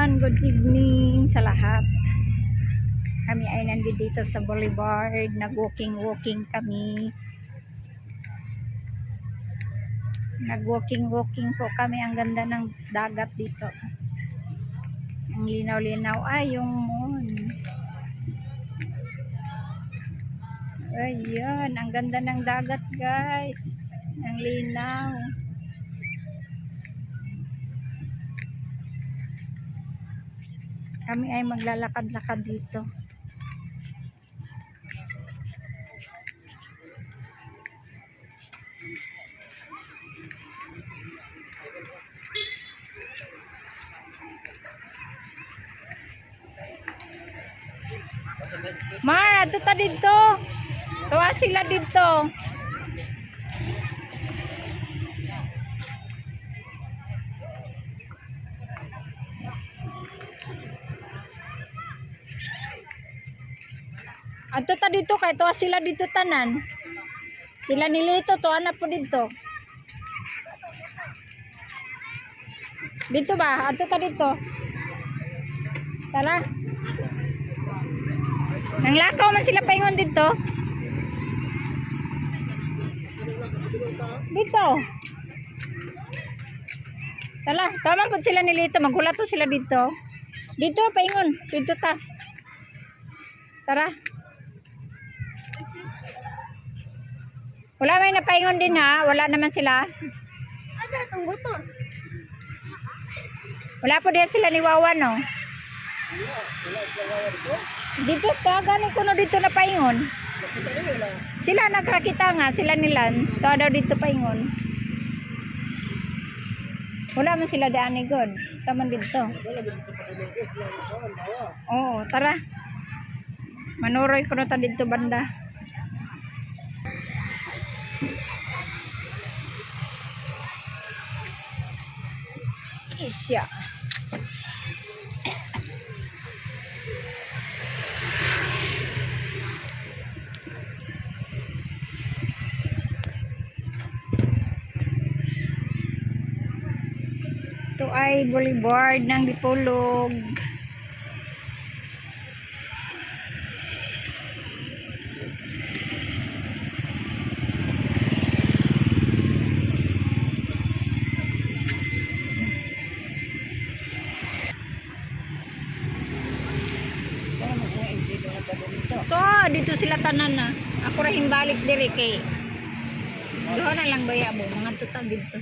everyone, good evening sa lahat. Kami ay nandito sa boulevard, nag-walking kami. Nag-walking po kami, ang ganda ng dagat dito. Ang linaw-linaw ay yung moon. Ayan, ang ganda ng dagat guys. Ang linaw. Kami ay maglalakad-lakad dito. Mar, ato ta dito. Tuwa sila dito. Ato ta dito kay tuwa sila dito tanan. Sila nilito tuwa na po dito. Dito ba? Ato ta dito. Tara. Nanglakaw man sila paingon dito. Dito. Tala, tama po sila nilito. Maghula to sila dito. Dito, paingon. Dito ta. Tara. Wala may napaingon din ha. Wala naman sila. Asa itong buto? Wala po din sila ni Wawan no. Dito pa, galing ko no dito na paingon. Sila nakakita nga, sila ni Lance. Tawa daw dito paingon. Wala man sila daan ni God. Taman dito. Oo, tara. Manuroy ko na ta dito banda. Isya. Ito ay boulevard ng Dipolog. Ito, dito sila tanan na. Ako rahing balik diri kay doon na lang baya mo mga tutag dito.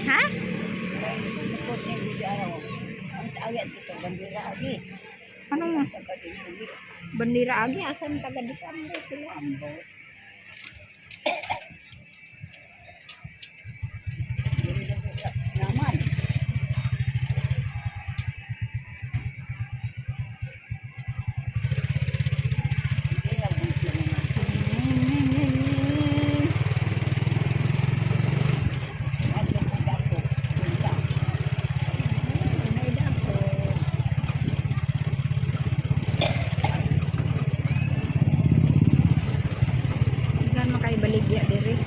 Ha? Ano mo? Bandira agi asan taga Disambre sila ambo. Naman. Baligya diri.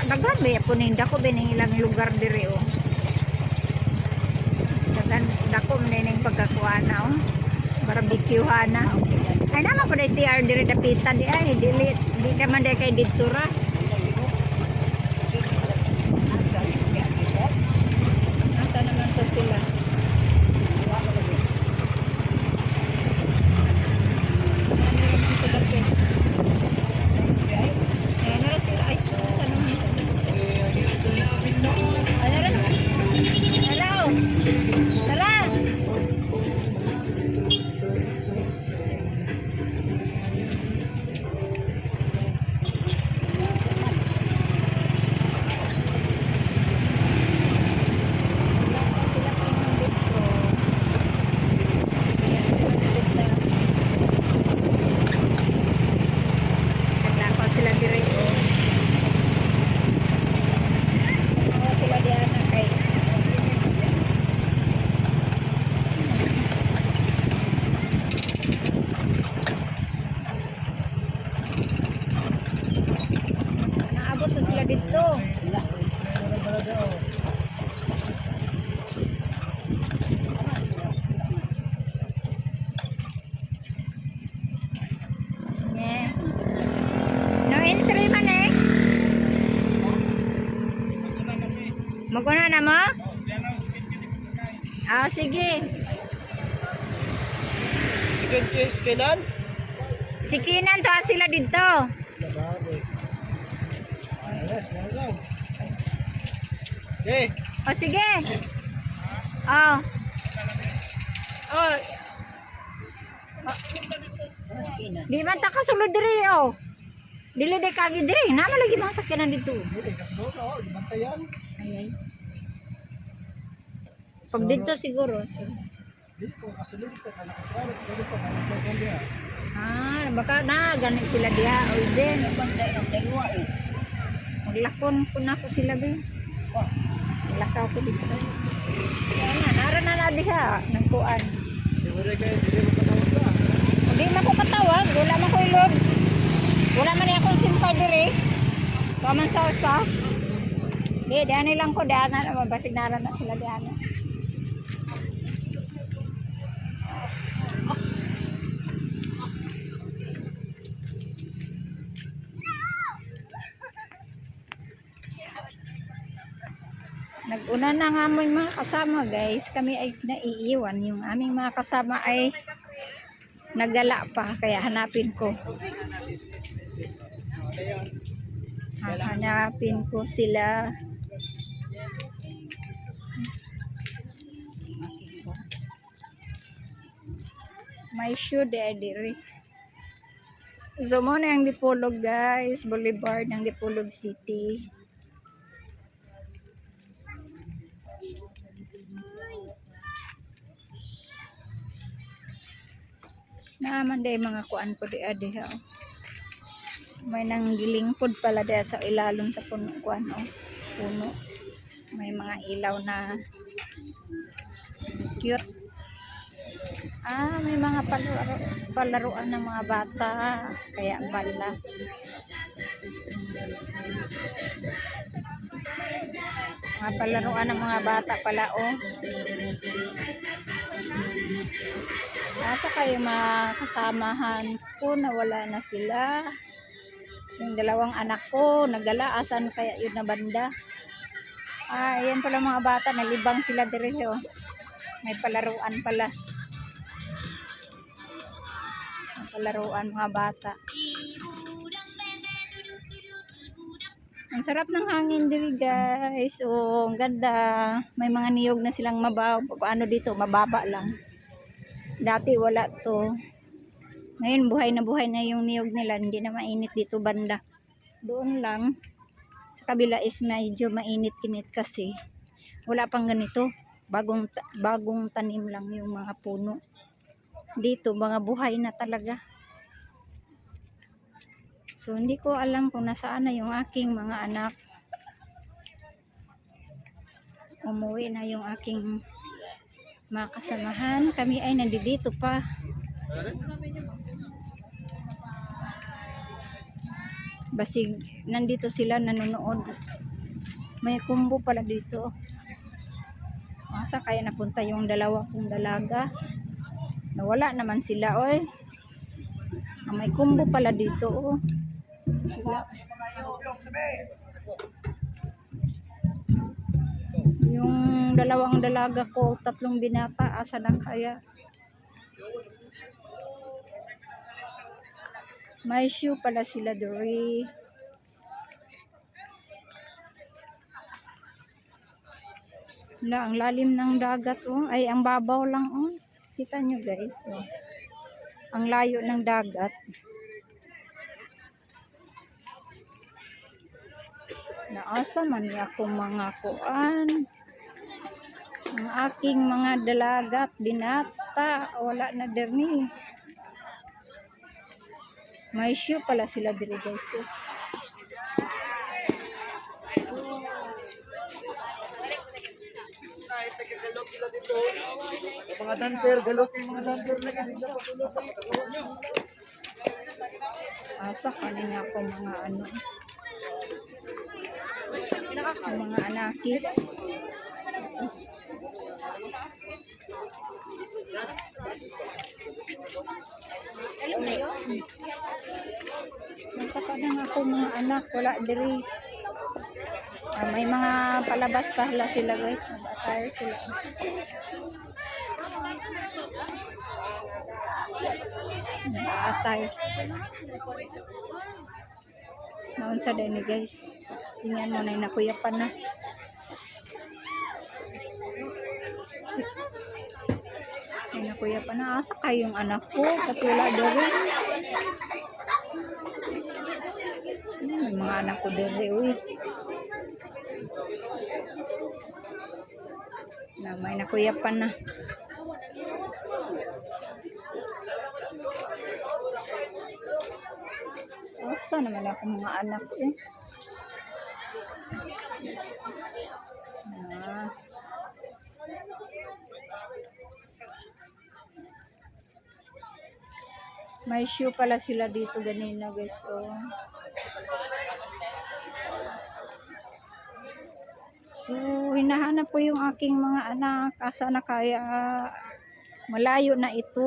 Dagan ba po ninda ko bining ilang lugar diri oh. Dagan dako man ning pagkakuana oh. Barbecue na. Ay naman ko dai CR diri dapitan di ay dili di naman dai kay dito ra. Asa naman to sila? Maguna na mo? Ah, sige. Second case kailan? Si Kinan to sila dito. Okay. O sige. Oh. Oh. Di man ta kasulod diri oh. Dili de kagi diri, na lagi mga sakyanan dito. Ay ay. Pag dito siguro. Ah, baka na ganit sila diha o din. Maglakon ko na ko sila din. Lakaw ko dito. Yan na, nara na diha ng kuan. Hindi man ko katawag, wala man ko ilog. Wala man akong simpay diri. Kaman sa usa. Di, daan lang ko, daan na naman. Basig nara na sila daan na. Nag-una na nga mo yung mga kasama guys. Kami ay naiiwan. Yung aming mga kasama ay nagala pa. Kaya hanapin ko. Hanapin ko sila. May shoe diri. So muna yung Dipolog guys. Boulevard ng Dipolog City. Naman day mga kuan po di adi ha. May nanggiling pod pala di sa ilalom sa puno kuan oh. Puno. May mga ilaw na cute. Ah, may mga palaruan ng mga bata. Kaya bala. Mga palaruan ng mga bata pala oh. Nasa kayo mga kasamahan ko, nawala na sila. Yung dalawang anak ko, nagala, asan kaya yun na banda. Ah, ayan pala mga bata, nalibang sila diretso. May palaruan pala. May palaruan mga bata. Ang sarap ng hangin diri guys. Oh, ang ganda. May mga niyog na silang ano dito, mababa lang. Dati wala to. Ngayon buhay na yung niyog nila. Hindi na mainit dito banda. Doon lang. Sa kabila is medyo mainit-init kasi. Wala pang ganito. Bagong tanim lang yung mga puno. Dito mga buhay na talaga. So hindi ko alam kung nasaan na yung aking mga anak. Umuwi na yung aking mga kasamahan. Kami ay nandito pa. Basig nandito sila nanonood. May kumbo pala dito. Asa kaya napunta yung dalawa kong dalaga? Nawala naman sila oy. May kumbo pala dito oh. Sila. Yung dalawang dalaga ko, 3 binata, asa lang kaya? May shoe pala sila Dory. Wala, ang lalim ng dagat oh. Ay, ang babaw lang oh. Kita nyo guys oh. Ang layo ng dagat. Naasa man niya akong mga kuan. Ang aking mga dalagat, binata, wala na derni. May shoe pala sila diri guys. Mga dancer, galot yung mga dancer na ganito. Asa kanina ako mga ano. Mga anakis. Nasa ka na ako mga anak, wala diri. May mga palabas pala sila guys. Nag-attire sila. Nag-attire sila. Naon sa dini guys. Tingnan mo na nakuyapan na. Ay nakuyapan na. Asa kayong anak ko? Katula dere. May mga anak ko dere. Uy. Na may nakuyapan na. Asa naman ako mga anak eh. Ah. May shoe pala sila dito ganina guys. So, hinahanap ko yung aking mga anak. Asa na kaya? Malayo na ito.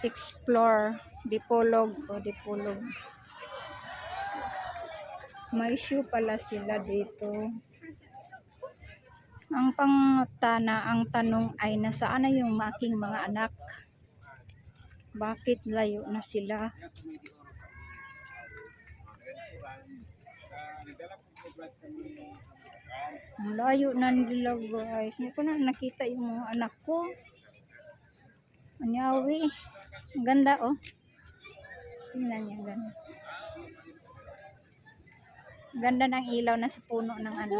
Explore. Dipolog. Dipolog. May shoe pala sila dito. Ang tanong ay nasaan na yung aking mga anak? Bakit layo na sila? Ang layo na nila guys. Hindi ko na nakita yung mga anak ko. Anyawi. Ang ganda oh. Tingnan niya ganda. Ganda ng ilaw na sa puno ng ano.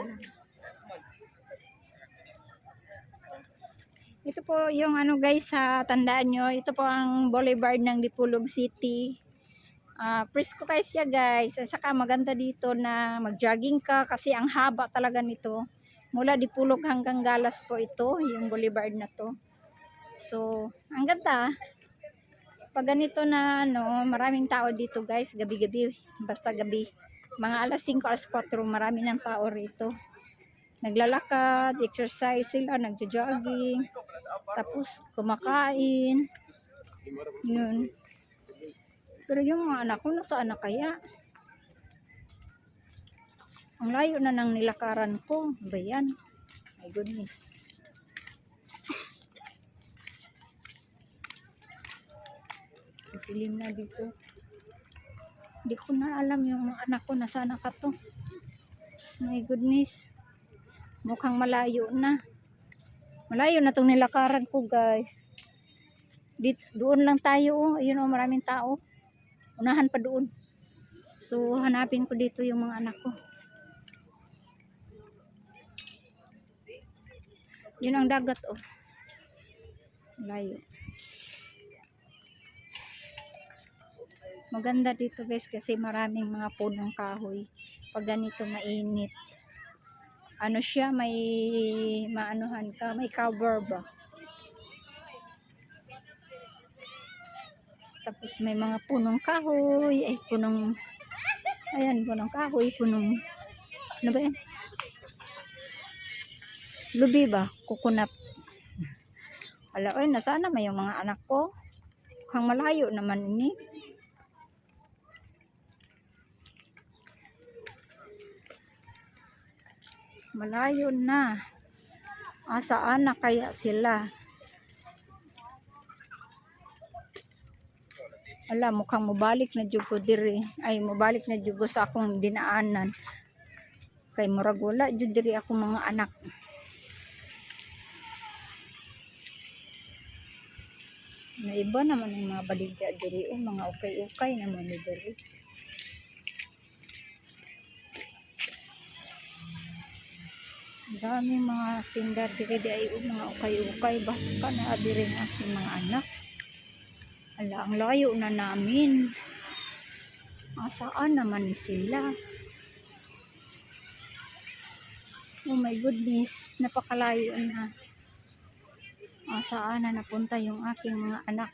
Ito po yung ano guys, tandaan nyo, ito po ang boulevard ng Dipolog City. Presko kayo siya guys. At saka maganda dito na mag-jogging ka kasi ang haba talaga nito. Mula Dipolog hanggang Galas po ito, yung boulevard na to. So, ang ganda. Pag ganito na ano, maraming tao dito guys, gabi-gabi. Basta gabi. Mga alas 5, alas 4, marami ng tao rito. Naglalakad, exercise sila, nagjo-jogging, tapos kumakain. Yun. Pero yung mga anak ko, nasaan na kaya? Ang layo na ng nilakaran ko. Ba yan? My goodness. Dilim na dito. Hindi ko na alam yung mga anak ko, nasaan na ka to? My goodness. Mukhang malayo na. Malayo na itong nilakaran ko guys. Doon lang tayo oh. Ayun oh, maraming tao. Unahan pa doon. So hanapin ko dito yung mga anak ko. Yun ang dagat oh. Malayo. Maganda dito guys kasi maraming mga punong kahoy. Pag ganito mainit. Ano siya, may maanuhan ka, may cover ba? Tapos may mga punong kahoy, ayan, punong kahoy, ano ba yan? Lubi ba? Kukunap. Ala, oy, nasaan na may yung mga anak ko? Mukhang malayo naman ini. Malayo na. Saan na kaya sila? Ala, mukhang mabalik na jugo diri. Ay, mabalik na jugo sa akong dinaanan. Kay murag wala jud diri ako mga anak. Na iba naman yung mga baligya diri. Mga ukay-ukay naman ni diri. Daming mga tinda diri di ay mga ukay-ukay basta na diri ng aking mga anak. Ala, ang layo na namin. Saan naman sila? Oh my goodness, napakalayo na. Saan na napunta yung aking mga anak?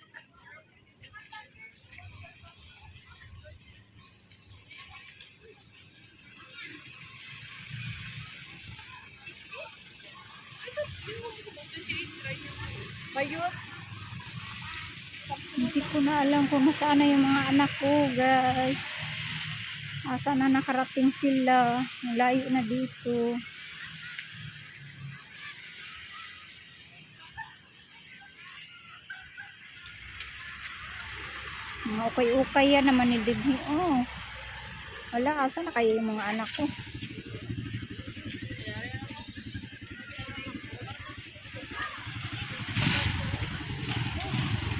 Bayot. na alam kung nasaan na yung mga anak ko, guys. Asa na nakarating sila. Malayo na dito. Mga ukay-ukay yan naman ni Digni. Oh. Wala, asa na kayo yung mga anak ko?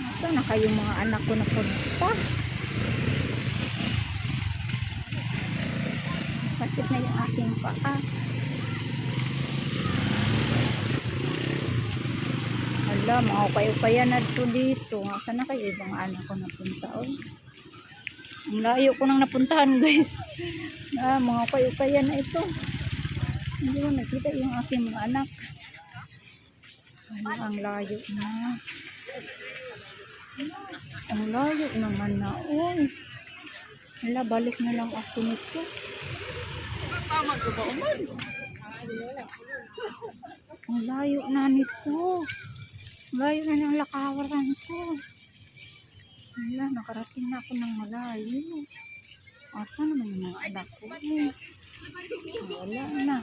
Asa na kayo mga anak ko na punta? Sakit na yung aking paa. Hala, mga ukay-ukayan na dito. Asa na kayo yung mga anak ko na punta? Oh. Ang layo ko nang napuntahan, guys. Mga ukay-ukayan na ito. Hindi ko nakita yung aking mga anak. Hala, ang layo na. Ang layo naman na. Uy. Hala, balik na lang ako nito. Tama sa bauman. Ang layo na nito. Ang layo na ng lakawaran ko. Hala, nakarating na ako ng malayo. Asa naman yung mga anak ko? Wala na.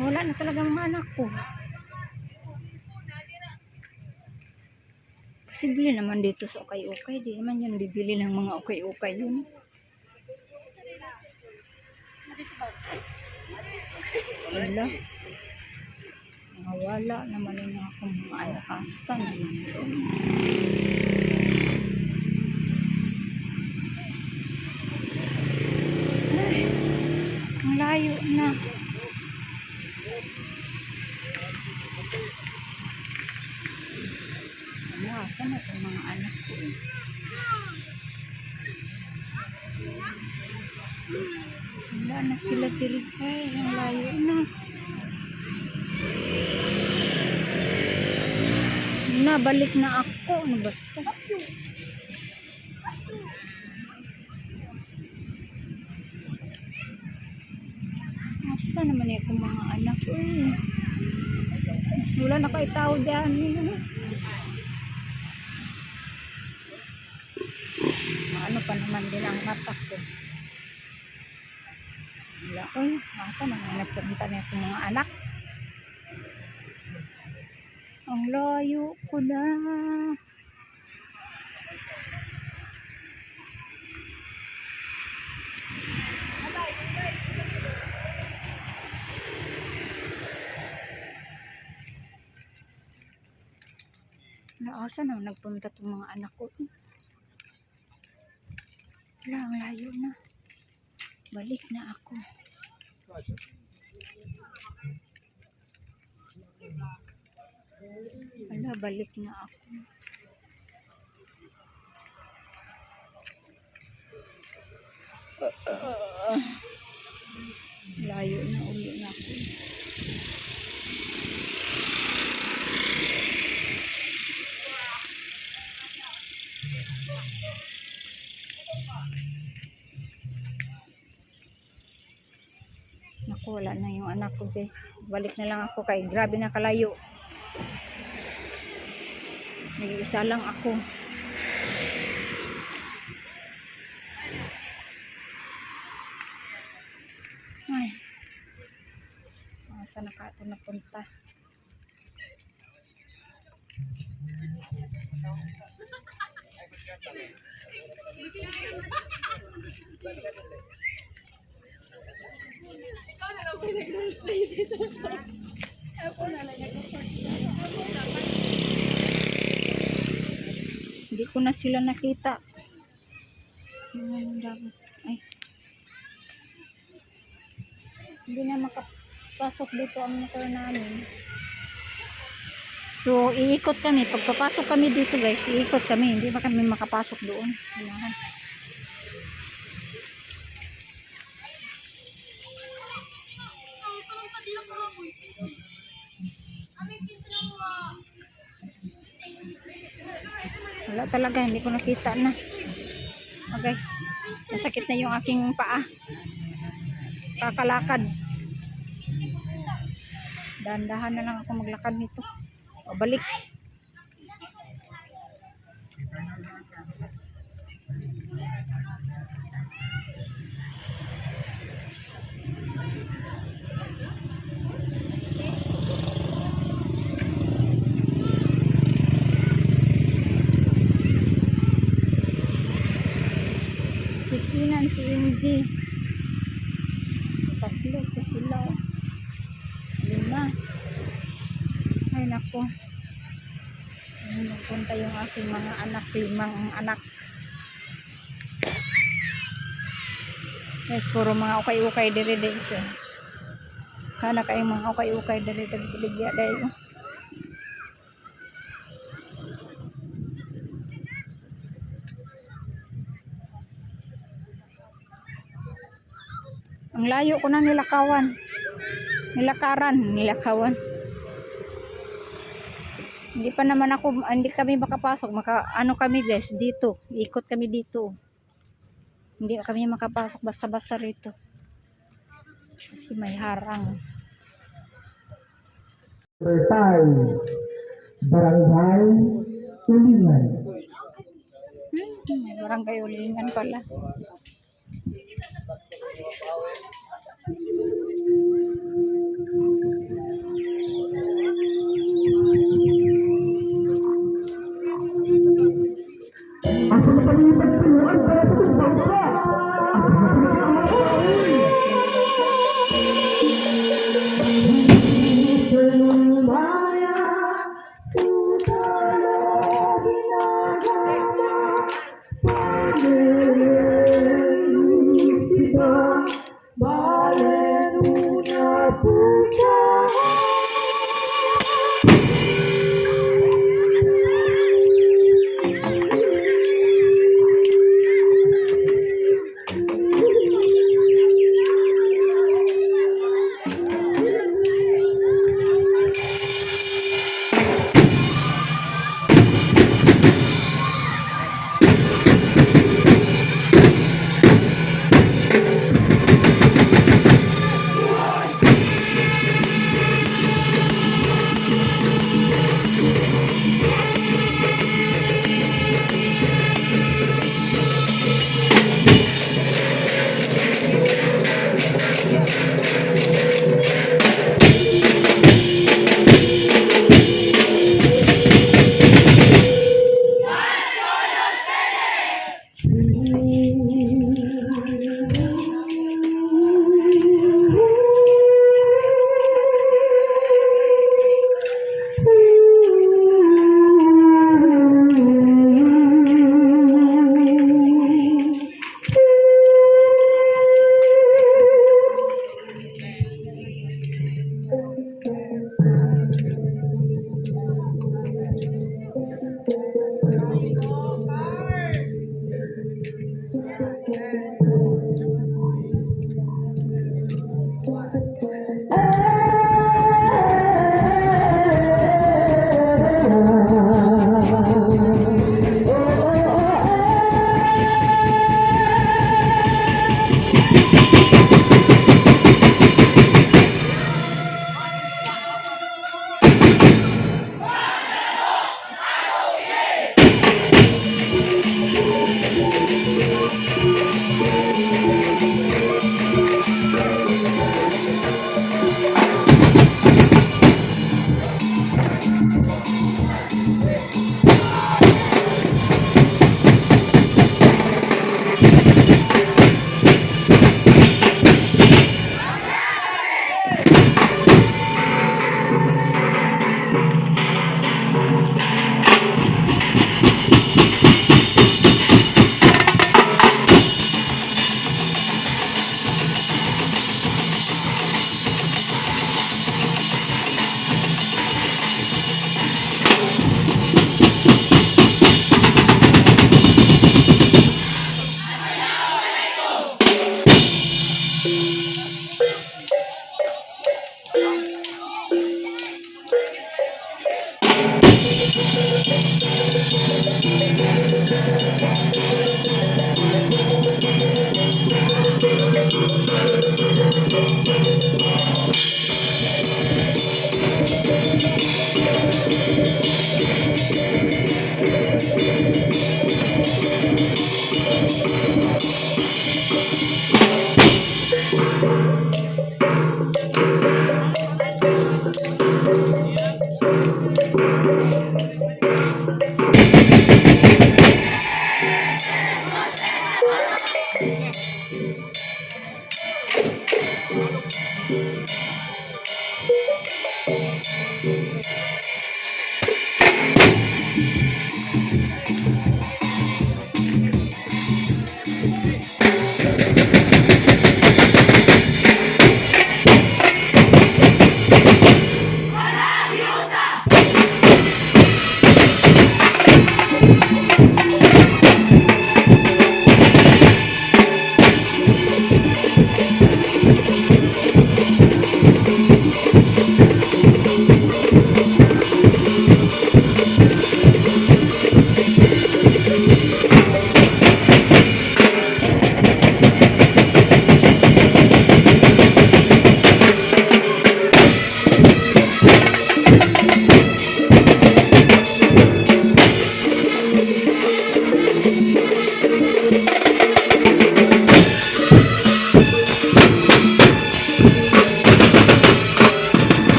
Wala na talaga mga anak ko. Posible naman dito sa ukay-ukay. Di naman yan bibili ng mga ukay-ukay yun. Wala. Wala naman yung akong mga anak. Asan naman ito? Ay, ang layo na. Asan na itong mga anak ko? Wala na sila tiripay. Ang layo na. Nabalik na ako. Ano ba ito? Asa naman yung mga anak ko? Wala na kayo tao dyan. Ano pa naman din ang mata ko. Wala ko. Asa naman napunta na yung mga anak. Ang layo ko na. Asa naman nagpunta itong mga anak ko. Wala, ang layo na. Balik na ako. Wala, balik na ako. Layo na, uli na ako. Naku, wala na yung anak ko, guys. Balik na lang ako kay grabe na kalayo. Nag-iisa lang ako. Ay. Saan na ka ito napunta? Hindi ko na sila nakita. Ay. Hindi na makapasok dito ang motor namin. So, iikot kami. Pagpapasok kami dito, guys, iikot kami. Hindi pa kami makapasok doon. Kailangan. Wala talaga, hindi ko nakita na. Okay. Masakit na yung aking paa. Kakalakad. Dahan-dahan na lang ako maglakad nito. O, balik. Si Kinan, si MG. Tatlo po sila. 5. Ay nako. Ay, nagpunta yung aking mga anak. 5 anak. Yes, puro mga ukay-ukay dire-dire siya. Kana kayong mga ukay-ukay dire-dire dahil. Ang layo ko na nilakawan. Nilakawan. Hindi pa naman ako, hindi kami makapasok. Ano kami guys, dito. Ikot kami dito. Hindi kami makapasok basta-basta rito. Kasi may harang. Barangay Tulingan. Barangay Ulingan pala.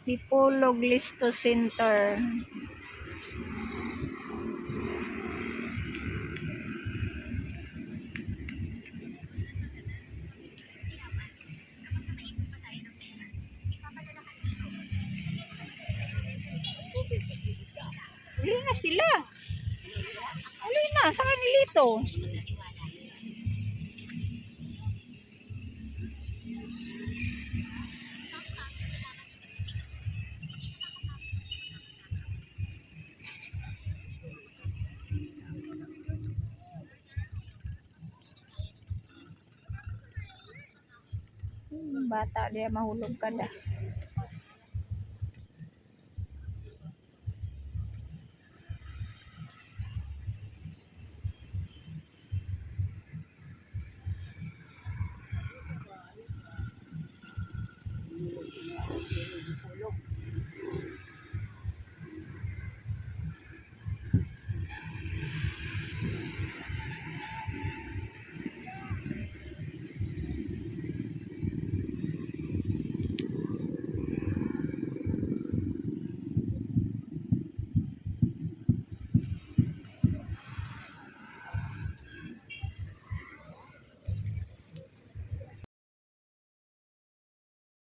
Dipolog Listo Center. Uli na sila. Uli na, sa kanilito. Bata dia mahulog ka na.